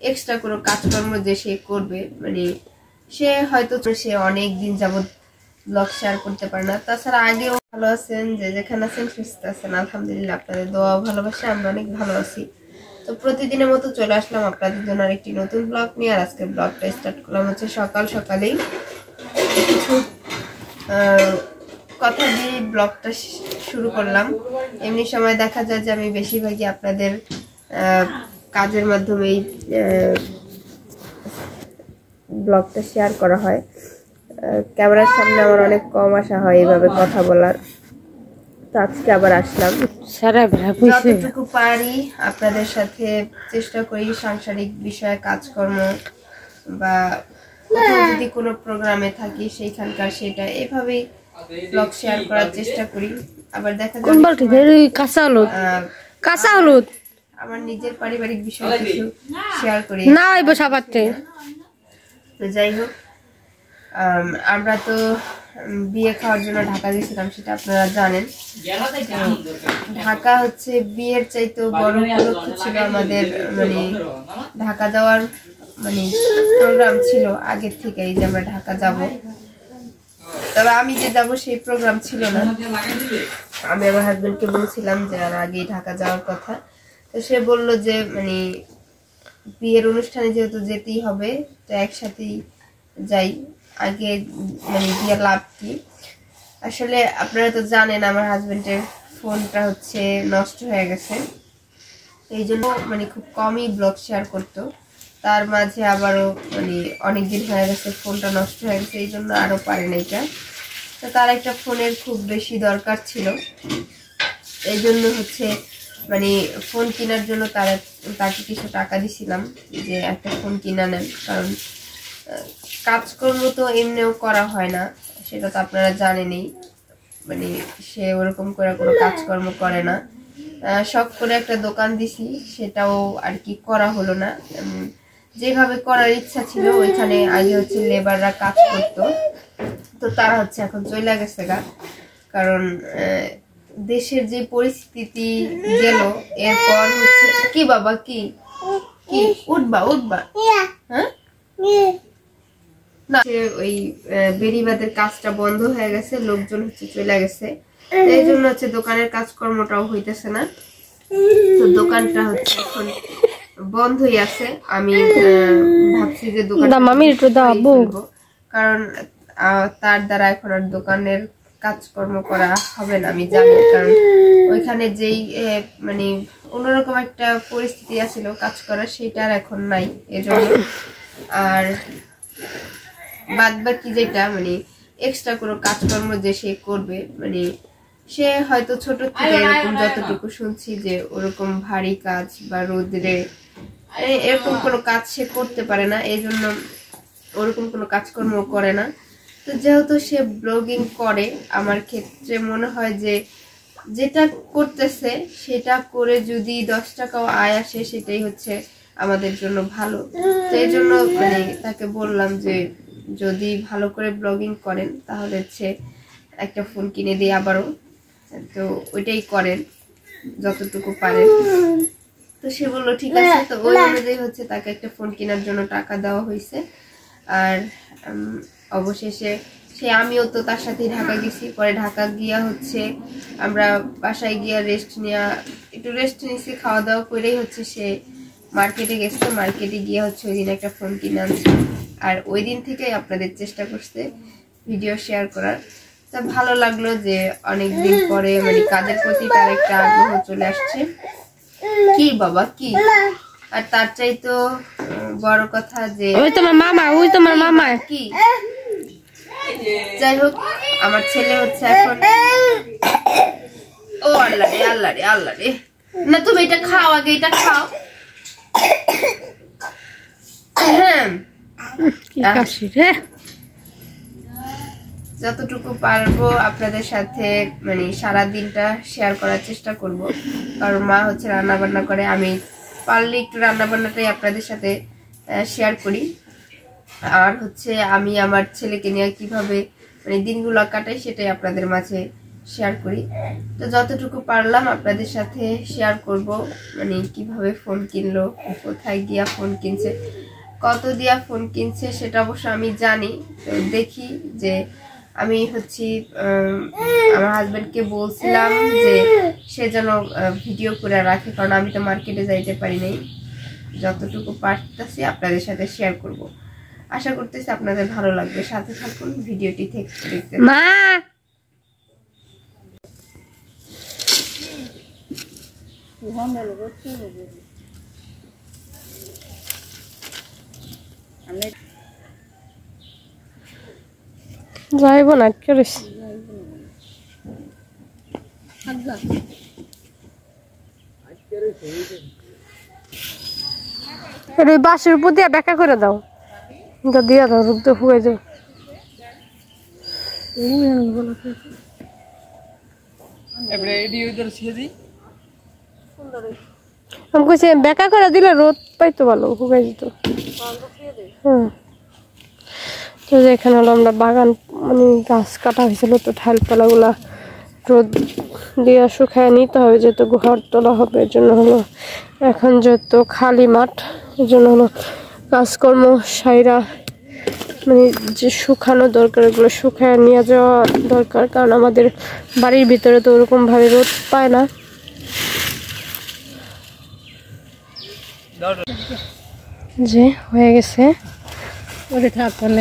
Extra কোনো কাজকর্ম যে সে করবে, মানে সে হয়তো সে অনেক দিন যাবত ব্লগ শেয়ার করতে পারে না। তাছাড়া আগেও ভালো আছেন, যে যেখানে আছেন সুস্থ আছেন, আলহামদুলিল্লাহ। আপনাদের দোয়া ভালোবাসা আমরা অনেক ভালো আছি। তো প্রতিদিনের মতো চলে আসলাম আপনাদের জন্য আরেকটি নতুন ব্লগ নিয়ে। আর আজকে ব্লগটা স্টার্ট করলাম হচ্ছে সকাল সকালেই কিছু কথা দিয়ে ব্লগটা শুরু করলাম। এমনি সময় দেখা যায় যে আমি বেশিরভাগই আপনাদের কাজের মাধ্যমেই ব্লগটা শেয়ার করা হয়। ক্যামেরার সামনে আমার অনেক কম আসা হয় এইভাবে কথা বলার। তো আজকে আবার আসলাম, যতটুকু পারি আপনাদের সাথে চেষ্টা করি সাংসারিক বিষয়ে কাজকর্ম বা যদি কোনো প্রোগ্রামে থাকি সেইখানকার সেটা এভাবেই ব্লগ শেয়ার করার চেষ্টা করি। আবার দেখা যায় কাঁচা হলুদ আমার নিজের পারিবারিক বিষয় কিছু শেয়ার করি না। তো যাই হোক, আমরা তো বিয়ে খাওয়ার জন্য ঢাকা গেছিলাম, সেটা আপনারা জানেন। ঢাকা হচ্ছে বিয়ের চাইতেও বড় উপলক্ষ ছিল আমাদের, মানে ঢাকা যাওয়ার মানে প্রোগ্রাম ছিল আগের থেকেই যে আমরা ঢাকা যাব। তবে আমি যে যাব সেই প্রোগ্রাম ছিল না। আমি আমার হাজবেন্ডকে বলছিলাম যে আর আগেই ঢাকা যাওয়ার কথা। তো সে বলল যে মানে বিয়ের অনুষ্ঠানে যেহেতু যেতেই হবে, তো একসাথেই যাই, আগে মানে গিয়ে লাভ কি। আসলে আপনারা তো জানেন আমার হাজবেন্ডের ফোনটা হচ্ছে নষ্ট হয়ে গেছে, এই জন্য মানে খুব কমই ব্লগ শেয়ার করতো। তার মাঝে আবারও মানে অনেকদিন হয়ে গেছে ফোনটা নষ্ট হয়ে গেছে, এই জন্য আরও পারে না এটা। তো তার একটা ফোনের খুব বেশি দরকার ছিল, এই জন্য হচ্ছে মানে ফোন কেনার জন্য তাকে কিছু টাকা দিছিলাম যে একটা ফোন কিনা নেন। কারণ কাজকর্ম তো এমনিও করা হয় না, সেটা তো আপনারা জানেনই। মানে সে ওরকম করে কোনো কাজকর্ম করে না। শখ করে একটা দোকান দিছি, সেটাও আর কি করা হলো না। যেভাবে করার ইচ্ছা ছিল ওইখানে আগে হচ্ছে লেবাররা কাজ করতো, তো তারা হচ্ছে এখন চলে গেছে গা। কারণ দেশের যে পরিস্থিতি গেল, এরপর হচ্ছে কি বাবা কি কি উঠবা উঠবা হ্যাঁ না, ওই বেড়িবাঁধের কাজটা বন্ধ হয়ে গেছে, লোকজন হচ্ছে চলে গেছে, এই জন্য হচ্ছে দোকানের কাজকর্মটাও হইতেছে না। তো দোকানটা হচ্ছে এখন বন্ধই আছে। আমি ভাবছি যে দোকানটা, কারণ তার দ্বারা এখন আর দোকানের কাজকর্ম করা হবে না, আমি জানি। কারণ ওইখানে যেই মানে অন্যরকম একটা পরিস্থিতি আছিল কাজ করার, সেটা আর এখন নাই এজন্য। আর বাদ বাকি যেটা মানে এক্সট্রা কোনো কাজকর্ম যে সে করবে, মানে সে হয়তো ছোট থেকে এরকম যতটুকু শুনছি যে ওরকম ভারী কাজ বা রোদ্রে এরকম কোনো কাজ সে করতে পারে না, এই জন্য ওরকম কোনো কাজকর্ম করে না। তো যেহেতু সে ব্লগিং করে, আমার ক্ষেত্রে মনে হয় যে যেটা করতেছে সেটা করে যদি 10 টাকাও আয় আসে, সেটাই হচ্ছে আমাদের জন্য ভালো। তো এই জন্য মানে তাকে বললাম যে যদি ভালো করে ব্লগিং করেন তাহলে হচ্ছে একটা ফোন কিনে দিই আবারও, তো ওইটাই করেন যতটুকু পারেন। তো সে বললো ঠিক আছে। তো ওই অনুযায়ী হচ্ছে তাকে একটা ফোন কেনার জন্য টাকা দেওয়া হয়েছে। আর অবশেষে আমিও তো তার সাথে ঢাকা গেছি। পরে ঢাকা গিয়া হচ্ছে আমরা বাসায় গিয়া একটু রেস্ট নিয়েছি, খাওয়া দাওয়া করেই হচ্ছে সে মার্কেটে গেছে। মার্কেটে গিয়ে হচ্ছে ওই দিন একটা ফোন কিনে আনছে। আর ওই দিন থেকেই আপনাদের চেষ্টা করছে ভিডিও শেয়ার করার। তা ভালো লাগলো যে অনেকদিন পরে মানে কাজের প্রতি তার একটা আগ্রহ চলে আসছে। কি বাবা কি, আর তার চাইতো বড় কথা যে ওই তোমার মামা কি। যাই হোক, আমার ছেলে হচ্ছে এখন ও আল্লাহ রে আল্লাহ রে আল্লাহ রে, না তুমি এটা খাও, আগে এটা খাও। যতটুকু পারবো আপনাদের সাথে মানে সারা দিনটা শেয়ার করার চেষ্টা করব। কারণ মা হচ্ছে রান্না বান্না করে, আমি পারলে একটু রান্না বান্নাটাই আপনাদের সাথে শেয়ার করি। আর হচ্ছে আমি আমার ছেলেকে নিয়ে কিভাবে মানে দিনগুলো কাটাই সেটাই আপনাদের মাঝে শেয়ার করি। তো যতটুকু পারলাম আপনাদের সাথে শেয়ার করব, মানে কিভাবে ফোন কিনলো, কোথায় গিয়া ফোন কিনছে, কত দিয়া ফোন কিনছে সেটা অবশ্য আমি জানি। তো দেখি যে আমি হচ্ছি আমার হাজবেন্ডকে বলছিলাম যে সে যেন ভিডিও করে রাখে, কারণ আমি তো মার্কেটে যাইতে পারি নাই। যতটুকু পারতেছি আপনাদের সাথে শেয়ার করব, আশা করতেছি আপনাদের ভালো লাগবে। সাথে থাকুন, ভিডিওটি দেখতে। মা যাইব না করিস বাসের উপর দিয়ে ব্যাখ্যা করে দাও, দিয়া দাও, রূপ তো হুয়ে যাও। আমি কইছি ব্যাখ্যা করে দিলে রোদ পাইতো ভালো, হুয়ে যেত। তো এখানে হলো আমরা বাগান, মানে গাছ কাটা হয়েছিল, তো ঠালপালা গুলা রোদ দিয়ে শুকায় নিতে হবে, যেহেতু ঘর তোলা হবে। এর জন্য হলো এখন যেহেতু খালি মাঠ, এর জন্য হলো কাজকর্ম সাইরা মানে যে শুকানো দরকার এগুলো শুকায় নিয়ে যাওয়া দরকার, কারণ আমাদের বাড়ির ভিতরে তো ওরকম ভাবে রোদ পায় না। যে হয়ে গেছে,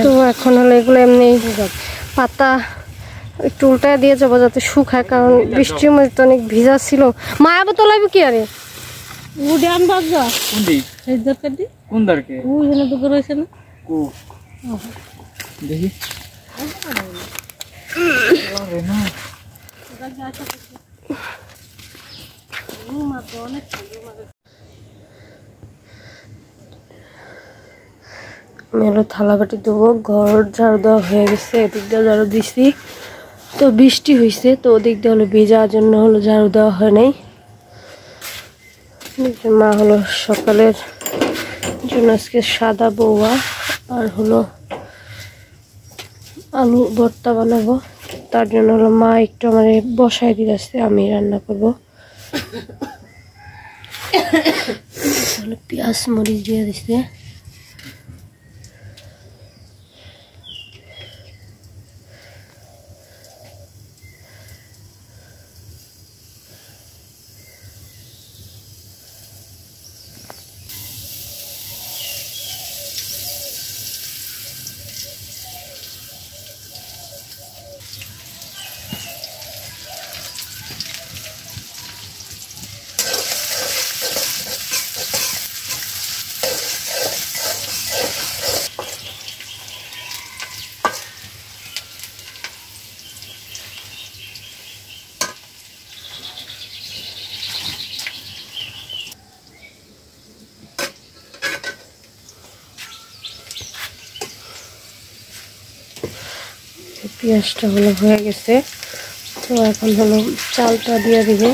তো এখন হলো এগুলো এমনি পাতা একটু উল্টায় দিয়ে যাবো যাতে শুকায়, কারণ বৃষ্টির মধ্যে তো অনেক ভিজা ছিল। মায়াবো তো লাগবে কি আরে দেখি আমি হলো থালা বাটি দেবো, ঘর ঝাড়ু দেওয়া হয়ে গেছে, এদিক দিয়ে ঝাড়ু দিছি। তো বৃষ্টি হয়েছে, তো ওদিক দিয়ে হলো ভেজার জন্য হলো ঝাড়ু দেওয়া হয় নাই। মা হলো সকালের জন্য আজকে সাদা বউয়া আর হলো আলু ভর্তা বানাবো, তার জন্য হলো মা একটু আমার বসাই দিতেছে, আমি রান্না করবো। পেঁয়াজ মরিচ দিয়ে দিচ্ছে। পেঁয়াজটা হলো হয়ে গেছে, তো এখন হলো চালটা দিয়ে দিবে।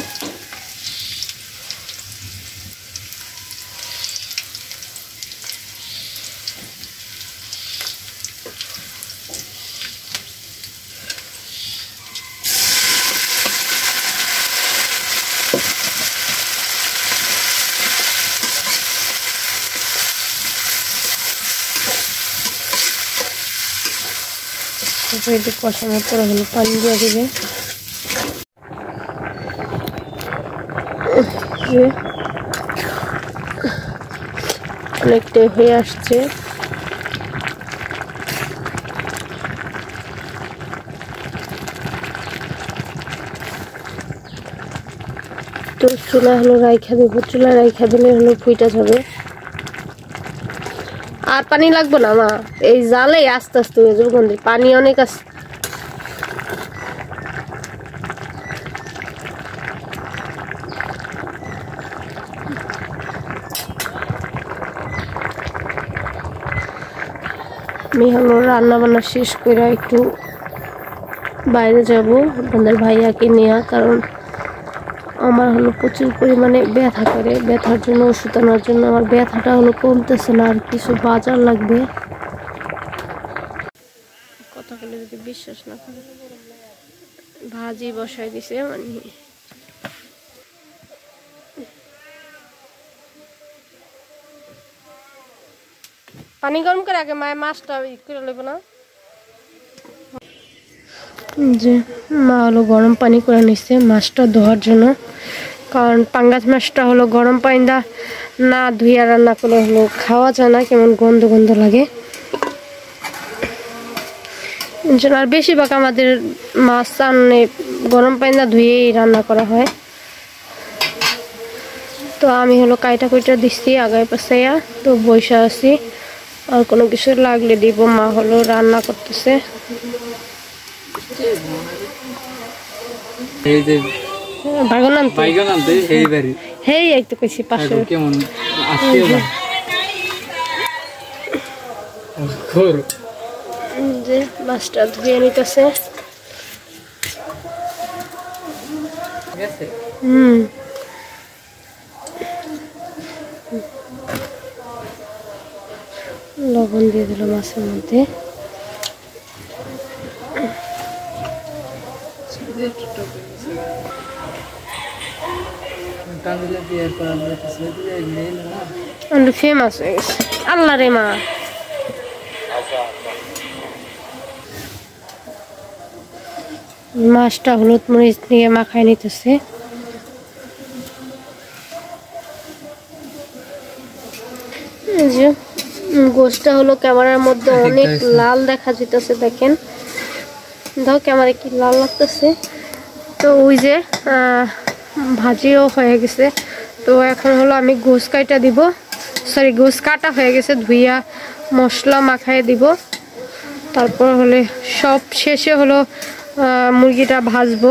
কষানোর পরে হলো পানি দিয়ে দিবে। অনেকটাই হয়ে আসছে, তো চুলা হলো রাইখা দেবো, চুলা রাইখা দিলে হলো ফুইটা যাবে। আর পানি লাগবে না মা, এই জালে আস্তে আস্তে হয়ে যাবে, গন্ধে পানি অনেক আছে। আমি হলো রান্না বান্না শেষ করে একটু বাইরে যাব আপনাদের ভাইয়াকে নিয়ে, কারণ আমার হলো প্রচুর পরিমাণে ব্যথা করে, ব্যথার জন্য ওষুধ আনার জন্য। আমার ব্যথাটা হলো কমতেছে না, আর কিছু বাজার লাগবে। কথা বলে যদি বিশ্বাস না করে ভাজি বসাই দিছে মানে পানি গরম করে আগে মায়ের মাছটা করে নেব না যে মা হলো গরম পানি করে নিচ্ছে মাছটা ধোয়ার জন্য কারণ পাঙ্গাস মাছটা হলো গরম পানি না ধুইয়া রান্না করলে হলো খাওয়া যায় না কেমন গন্ধ গন্ধ লাগে আর বেশিরভাগ আমাদের মাছ রান্নে গরম পানি না ধুয়েই রান্না করা হয় তো আমি হলো কাইটা কুইটা দিচ্ছি আগায় পাশাইয়া তো বইসা আছি আর কোনো কিছু লাগলে দিব মা হলো রান্না করতেছে এই যে বাইগন আনতে এই বাড়ি হেই এই তো কইছি পাশে কেমন আত্মীয় না ঘর যে মাছটা ধুয়ে নিতেছে গেছে লবণ দিয়ে দিল মাছের মধ্যে ফেমাস হয়ে গেছে আল্লাহ রে মা মাছটা হলুদ মরিচ দিয়ে মাখায় নিতেছে গোশটা হলো ক্যামেরার মধ্যে অনেক লাল দেখা যেতেছে দেখেন দাও ক্যামেরা কি লাল লাগতেছে তো ওই যে ভাজিও হয়ে গেছে তো এখন হলো আমি গোশ কাটা দিব সরি গোশ কাটা হয়ে গেছে ধুইয়া মশলা মাখায় দিব তারপর হলে সব শেষে হলো মুরগিটা ভাজবো